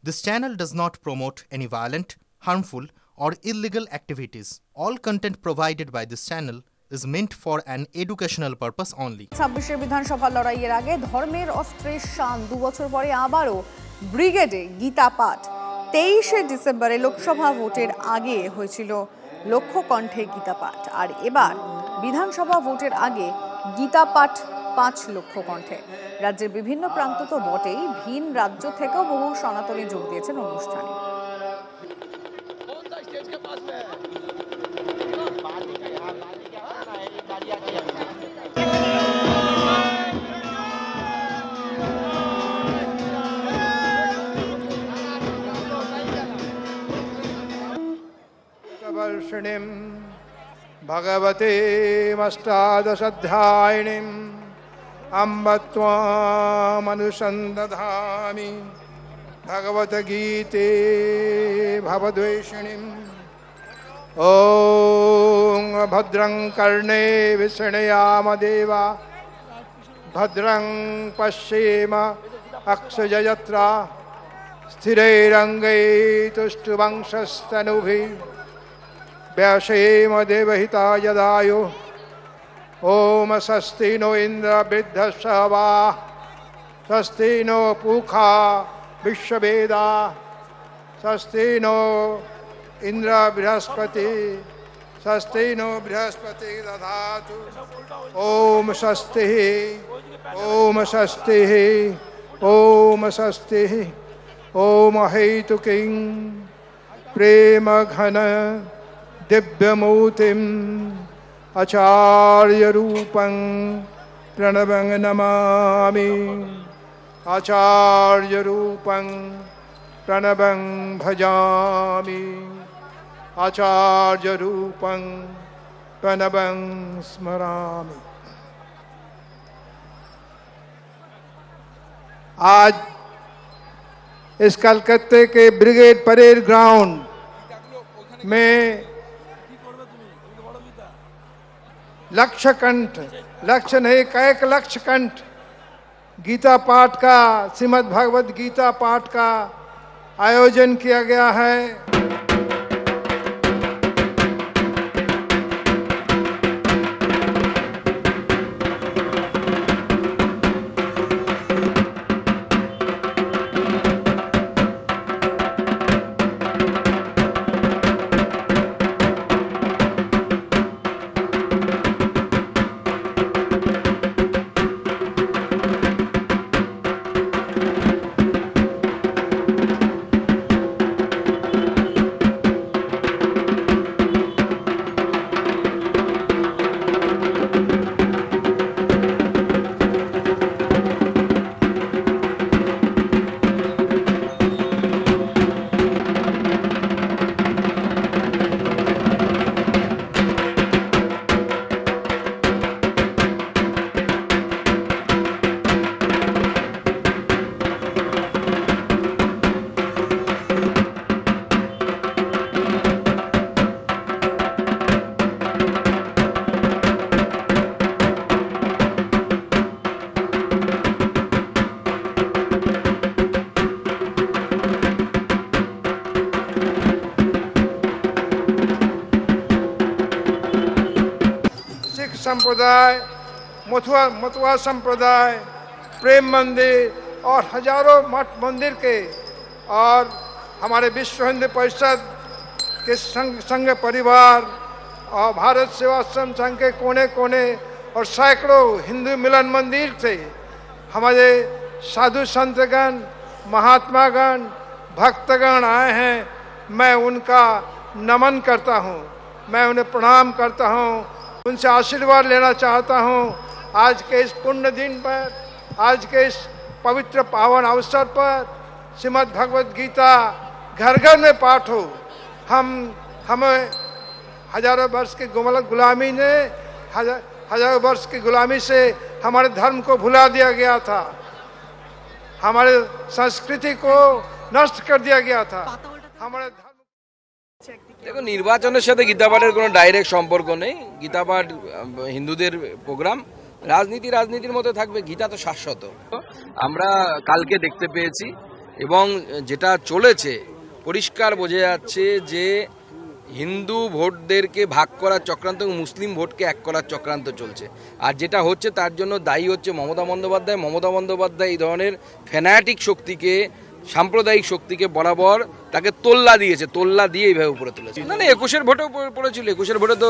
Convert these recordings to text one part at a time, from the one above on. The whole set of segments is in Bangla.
This channel does not promote any violent, harmful, or illegal activities. All content provided by this channel is meant for an educational purpose only. 26 বিধানসভা লড়াইয়ের আগে ধর্মের অস্ত্রের শান 2 বছর পরে আবারও ব্রিগেডে গীতা পাঠ 23 ডিসেম্বরে লোকসভা ভোটের আগে হয়েছিল লক্ষ্য কণ্ঠে গীতা পাঠ আর এবার বিধানসভা ভোটের আগে গীতা পাঠ 5 লক্ষ কণ্ঠে রাজ্যের বিভিন্ন প্রান্ত তো বটেই ভিন রাজ্য থেকেও বহু সনাতনী যোগ দিয়েছেন অনুষ্ঠানে वर्षिणीं भगवते अष्टादशाध्यायिनीं अम्ब त्वामनुसन्दधामि भगवद्गीते भवद्वेषिणीं ॐ भद्रं कर्णे विष्णयाम देवा भद्रं पश्येम अक्षयजत्रा स्थिरैरङ्गै तुष्टुवंशस्तनुभिः व्यासेम देवहिता यदायो ओम स्वस्ति नो इंद्र वृद्धस्वा स्वस्ति नो पूखा विश्ववेदा स्वस्ति नो इंद्र बृहस्पति स्वस्ति नो बृहस्पति दधातु ओम स्वस्ति ओम स्वस्ति ओम स्वस्ति ओम हेतुकिं प्रेम घन दिव्यमूर्तिम् आचार्य रूपं प्रणवं नमामि आचार्य रूपं प्रणवं भजामि आचार्य रूपं प्रणवं स्मरामि। आज इस कलकत्ते के ब्रिगेड परेड ग्राउंड में लक्ष्य कंठ लक्ष्य नहीं कैक लक्ष्य कंठ गीता पाठ का श्रीमद् भगवद गीता पाठ का आयोजन किया गया है। संप्रदाय मथुआ संप्रदाय प्रेम मंदिर और हजारों मठ मंदिर के और हमारे विश्व हिंदू परिषद के संघ परिवार और भारत सेवाश्रम संघ के कोने कोने और सैकड़ों हिंदू मिलन मंदिर से हमारे साधु संतगण महात्मागण भक्तगण आए हैं। मैं उनका नमन करता हूँ, मैं उन्हें प्रणाम करता हूँ, उनसे आशीर्वाद लेना चाहता हूँ। आज के इस पुण्य दिन पर, आज के इस पवित्र पावन अवसर पर श्रीमद् भगवद गीता घर घर में पाठ हो। हमें हजारों वर्ष की गुलामी ने हजारों वर्ष की गुलामी से हमारे धर्म को भुला दिया गया था, हमारे संस्कृति को नष्ट कर दिया गया था। हमारे देखो निर्वाचনের সাথে গীতা পাঠের কোনো ডাইরেক্ট সম্পর্ক নেই। গীতা পাঠ হিন্দুদের প্রোগ্রাম, রাজনীতির মধ্যে থাকবে। গীতা তো শাশ্বত। আমরা কালকে দেখতে পেয়েছি এবং যেটা চলেছে পরিষ্কার বোঝা যাচ্ছে যে হিন্দু ভোটদেরকে ভাগ করার চক্রান্ত এবং মুসলিম ভোটকে এক করার চক্রান্ত চলছে। আর যেটা হচ্ছে তার জন্য দায়ী হচ্ছে মমতা বন্দ্যোপাধ্যায় এই ধরনের ফ্যানাটিক শক্তিকে, সাম্প্রদায়িক শক্তিকে বরাবর তাকে তোল্লা দিয়ে এইভাবে উপরে তুলেছে। না 21-এর ভোটেও পড়েছিল, 21-এর ভোটে তো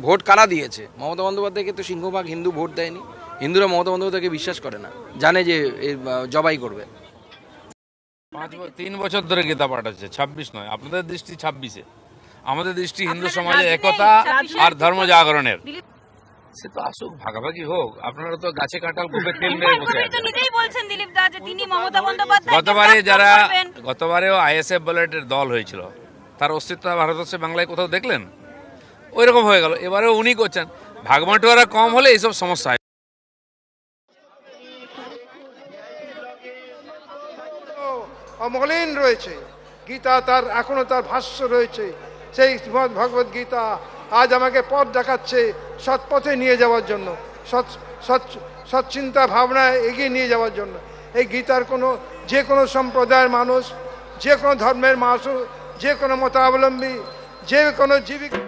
ভোট কারা দিয়েছে? মমতা বন্দ্যোপাধ্যায়কে তো সিংহভাগ হিন্দু ভোট দেয়নি। হিন্দুরা মমতা বন্দ্যোপাধ্যায়কে বিশ্বাস করে না, জানে যে জবাই করবে। 3 বছর ধরে গীতা পাঠ আছে, 26 নয়। আপনাদের দৃষ্টি 26-এ, আমাদের দৃষ্টি হিন্দু সমাজের একতা আর ধর্ম জাগরণের। সে তো আসুক, ভাগাভাগি হোক। আপনারা তো গাছে কাঁঠাল গোপে তেল মেরে বসে আছেন। গতবারেও আইএসএফ বলে একটা দল হয়েছিল, তার অস্তিত্ব ভারতবর্ষে বাংলায় কোথাও দেখলেন? ওই রকম হয়ে গেল। এবারেও উনি করছেন। ভাগবাঁটোয়ারা কম হলে এইসব সমস্যা হয়। অমলিন রয়েছে গীতা, তার এখনো তার ভাষ্য রয়েছে। সেই শ্রীমদ্ ভগবদ গীতা আজ আমাকে পথ দেখাচ্ছে সৎ পথে নিয়ে যাওয়ার জন্য, সৎচিন্তা ভাবনায় এগিয়ে নিয়ে যাওয়ার জন্য। এই গীতার যে কোনো সম্প্রদায়ের মানুষ, যে কোনো ধর্মের মানুষ, যে কোনো মতাবলম্বী, যে কোনো জীবিকা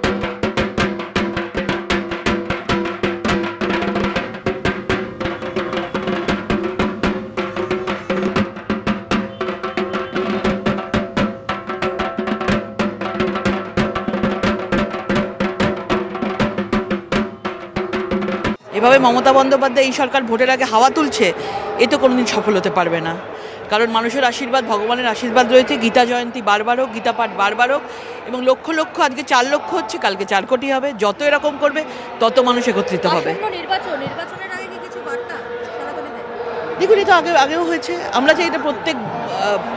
এভাবে মমতা বন্দ্যোপাধ্যায় এই সরকার ভোটের আগে হাওয়া তুলছে, এ তো কোনোদিন সফল হতে পারবে না। কারণ মানুষের আশীর্বাদ, ভগবানের আশীর্বাদ রয়েছে। গীতা জয়ন্তী বারবার হোক, গীতা পাঠ বারবার হোক, এবং লক্ষ লক্ষ, আজকে 4 লক্ষ হচ্ছে, কালকে 4 কোটি হবে। যত এরকম করবে তত মানুষ একত্রিত হবে। দেখুন, এটা আগেও হয়েছে। আমরা চাই এটা প্রত্যেক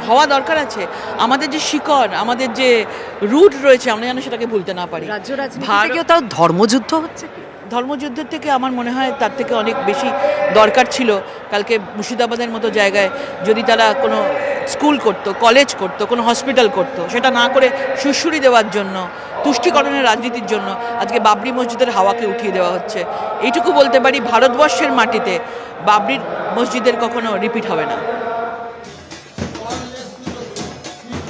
হওয়া দরকার আছে। আমাদের যে শিকড়, আমাদের যে রুট রয়েছে, আমরা যেন সেটাকে ভুলতে না পারি। রাজ্য রাজনীতিতেও তাও ধর্মযুদ্ধ হচ্ছে। ধর্মযুদ্ধের থেকে আমার মনে হয় তার থেকে অনেক বেশি দরকার ছিল কালকে মুর্শিদাবাদের মতো জায়গায় যদি তারা কোনো স্কুল করতো, কলেজ করতো, কোনো হসপিটাল করতো, সেটা না করে সুড়সুড়ি দেওয়ার জন্য, তুষ্টিকরণের রাজনীতির জন্য আজকে বাবরি মসজিদের হাওয়াকে উঠিয়ে দেওয়া হচ্ছে। এইটুকু বলতে পারি, ভারতবর্ষের মাটিতে বাবরি মসজিদের কখনো রিপিট হবে না।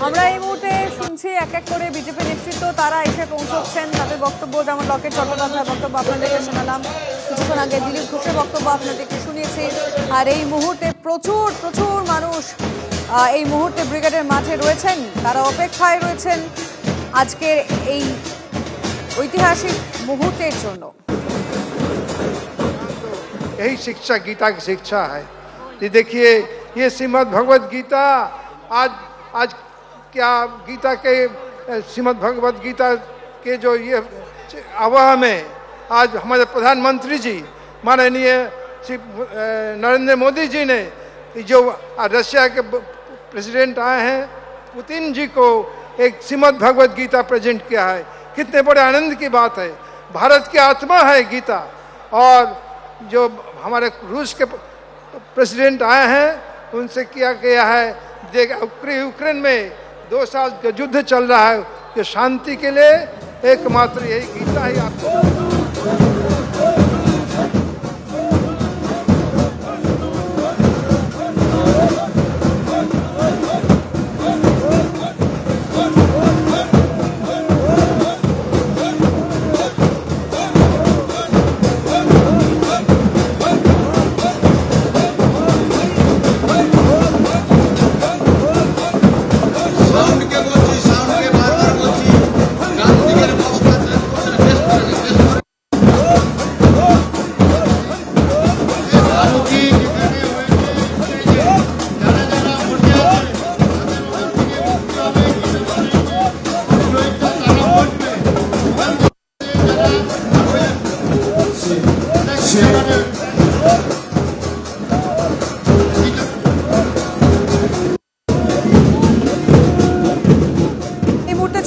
আমরা এই মুহূর্তে শুনছি এক এক করে বিজেপি নেতৃত্ব তারা এসে পৌঁছচ্ছেন, তাদের বক্তব্য। যেমন লকেট চট্টোপাধ্যায়ের বক্তব্য আপনাদেরকে শোনালাম, কিছুক্ষণ আগে দিলীপ ঘোষের বক্তব্য আপনাদেরকে শুনিয়েছি। আর এই মুহূর্তে প্রচুর প্রচুর মানুষ এই মুহূর্তে ব্রিগেডের মাঠে রয়েছেন, তারা অপেক্ষায় রয়েছেন আজকের এই ঐতিহাসিক মুহূর্তের জন্য। यही शिक्षा गीता की शिक्षा है। ये देखिए, ये श्रीमद् भगवद गीता आज क्या गीता के श्रीमद् भगवद गीता के जो ये आवाह में आज हमारे प्रधानमंत्री जी माननीय श्री नरेंद्र मोदी जी ने जो रशिया के प्रेसिडेंट आए हैं पुतिन जी को एक श्रीमद् भगवद गीता प्रेजेंट किया है। कितने बड़े आनंद की बात है। भारत की आत्मा है गीता। और जो हमारे रूस के प्रेसिडेंट आए हैं उनसे किया गया है, यूक्रेन में 2 साल का युद्ध चल रहा है, कि शांति के लिए एकमात्र यही गीता ही आपको।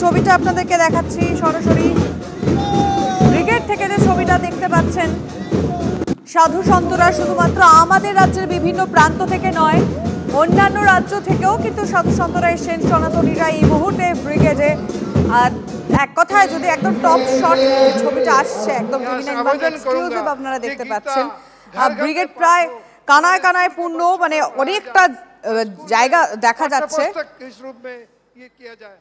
ছবিটা আপনাদেরকে দেখাচ্ছি সরাসরি ব্রিগেড থেকে। যে ছবিটা দেখতে পাচ্ছেন, সাধু সন্তরা শুধুমাত্র আমাদের রাজ্যের বিভিন্ন প্রান্ত থেকে নয়, অন্যান্য রাজ্য থেকেও কিন্তু সাধু সন্তরা এসেছেন, সনাতনীরা এই মুহূর্তে ব্রিগেডে। আর এক কথায় যদি একদম টপ শট ছবিটা আসছে, একদম এক্সক্লুসিভ আপনারা দেখতে পাচ্ছেন। ব্রিগেড প্রায় কানায় কানায় পূর্ণ, মানে অনেকটা জায়গা দেখা যাচ্ছে। पाठ्यपुस्तक इस रूप में ये किया जाए।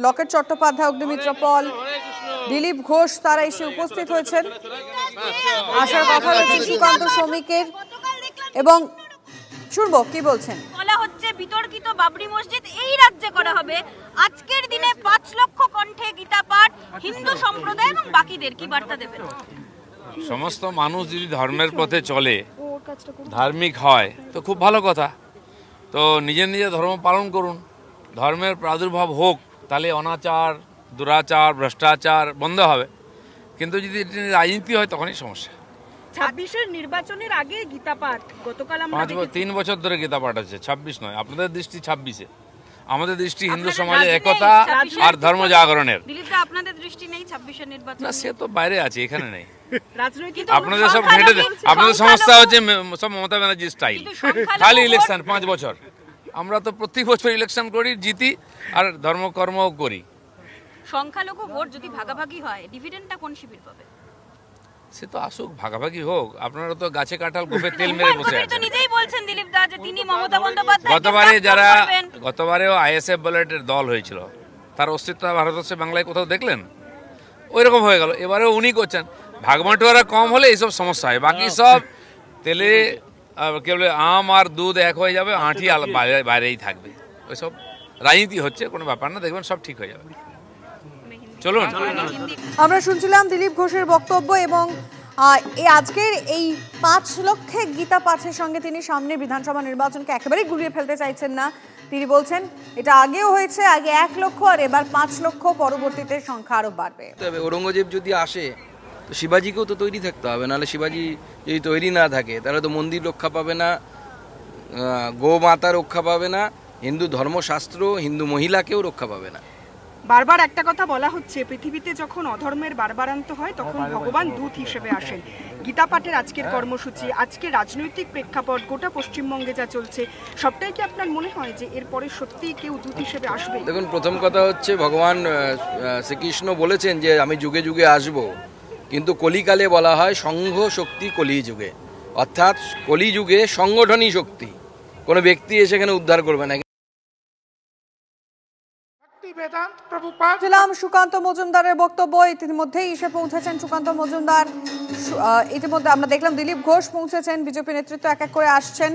লকেট চট্টোপাধ্যায়, অগ্নিমিত্র পল, দিলীপ ঘোষ তারা এসে উপস্থিত হয়েছেন। আসার কথা রয়েছে সুকান্ত শ্রমিকের, এবং শুনবো কি বলছেন। বলা হচ্ছে বিতর্কিত বাবরি মসজিদ এই রাজ্যে করা হবে। আজকের দিনে 5 লক্ষ কণ্ঠে গীতা পাঠ, হিন্দু সম্প্রদায় এবং বাকিদের কি বার্তা দেবেন? সমস্ত মানুষ যদি ধর্মের পথে চলে, ধার্মিক হয় তো খুব ভালো কথা। তো নিজের নিজের ধর্ম পালন করুন, ধর্মের প্রাদুর্ভাব হোক, তাহলে অনাচার, দুরাচার, ভ্রষ্টাচার বন্ধ হবে। কিন্তু যদি রাজনীতি হয় তখনই সমস্যা। 26-এর নির্বাচনের আগে গীতা পাঠ গতকাল আমরা 3 বছর ধরে গীতা পাঠ আছে, 26 নয়। আপনাদের দৃষ্টি 26-এ, আমাদের দৃষ্টি হিন্দু সমাজের একতা আর ধর্ম জাগরণের। দিলীপদা, আপনাদের দৃষ্টি নেই 26-এর নির্বাচন? না, সে তো বাইরে আছে, এখানে নেই। রাজনৈতিক আপনাদের সব ঘেটে, আপনাদের সমস্যা হচ্ছে সব মমতা ব্যানার্জি স্টাইল, খালি ইলেকশন 5 বছর। আমরা তো প্রত্যেক বছর ইলেকশন করি, জিতি, আর ধর্মকর্মও করি। সংখ্যালঘু ভোট যদি ভাগাভাগি হয়, ডিভিডেন্ডটা কোন শিবির পাবে? সে তো আসুক, ভাগাভাগি হোক। আপনারা তো গাছে কাঁঠাল গোপে তেল মেরে বসে আছেন। তো নিজেই বলছেন দিলীপ দা যে তিনি মমতা বন্দ্যোপাধ্যায় গতবারেও আইএসএফ বলেটের দল হয়েছিল, তার অস্তিত্ব ভারতবর্ষে বাংলায় কোথাও দেখলেন? ওই রকম হয়ে গেল। এবারেও উনি করছেন। ভাগবাঁটোয়ারা কম হলে এইসব সমস্যা হয়, বাকি সব তেলে কে বলে আম আর দুধ এক হয়ে যাবে, আঁটি বাইরেই থাকবে। ওইসব রাজনীতি হচ্ছে, কোনো ব্যাপার না, দেখবেন সব ঠিক হয়ে যাবে। চলুন। আমরা শুনছিলাম দিলীপ ঘোষের বক্তব্য, এবং আজকের এই 5 লক্ষে গীতা পাঠের সঙ্গে তিনি সামনে বিধানসভা নির্বাচনকে একেবারেই গুলিয়ে ফেলতে চাইছেন না। তিনি বলছেন এটা আগেও হয়েছে, আগে 1 লক্ষ আর এবার 5 লক্ষ, পরবর্তীতে সংখ্যা আরো বাড়বে। ঔরঙ্গজেব যদি আসে তো শিবাজিকেও তো তৈরি থাকতে হবে, নাহলে শিবাজি যদি তৈরি না থাকে তাহলে তো মন্দির রক্ষা পাবে না, গোমাতা রক্ষা পাবে না, হিন্দু ধর্মশাস্ত্র, হিন্দু মহিলাকেও রক্ষা পাবে না। বারবার একটা কথা বলা হচ্ছে, পৃথিবীতে যখন অধর্মের বারবারান্ত হয় তখন ভগবান দূত হিসেবে আসেন। গীতা পাঠের আজকের কর্মসূচি, আজকে রাজনৈতিক প্রেক্ষাপট, গোটা পশ্চিমবঙ্গে যা চলছে, সবটাই কি আপনার মনে হয় যে এরপরে সত্যিই কেউ দূত হিসেবে আসবে? দেখুন, প্রথম কথা হচ্ছে ভগবান শ্রীকৃষ্ণ বলেছেন যে আমি যুগে যুগে আসব, কিন্তু কলিকালে বলা হয় সংঘ শক্তি কলি যুগে, অর্থাৎ কলিযুগে সংগঠনই শক্তি, কোনো ব্যক্তি এসে এখানে উদ্ধার করবে না। সুকান্ত মজুমদারের বক্তব্য। ইতিমধ্যেই এসে পৌঁছেছেন সুকান্ত মজুমদার। ইতিমধ্যে আমরা দেখলাম দিলীপ ঘোষ পৌঁছেছেন, বিজেপি নেতৃত্ব এক এক করে আসছেন।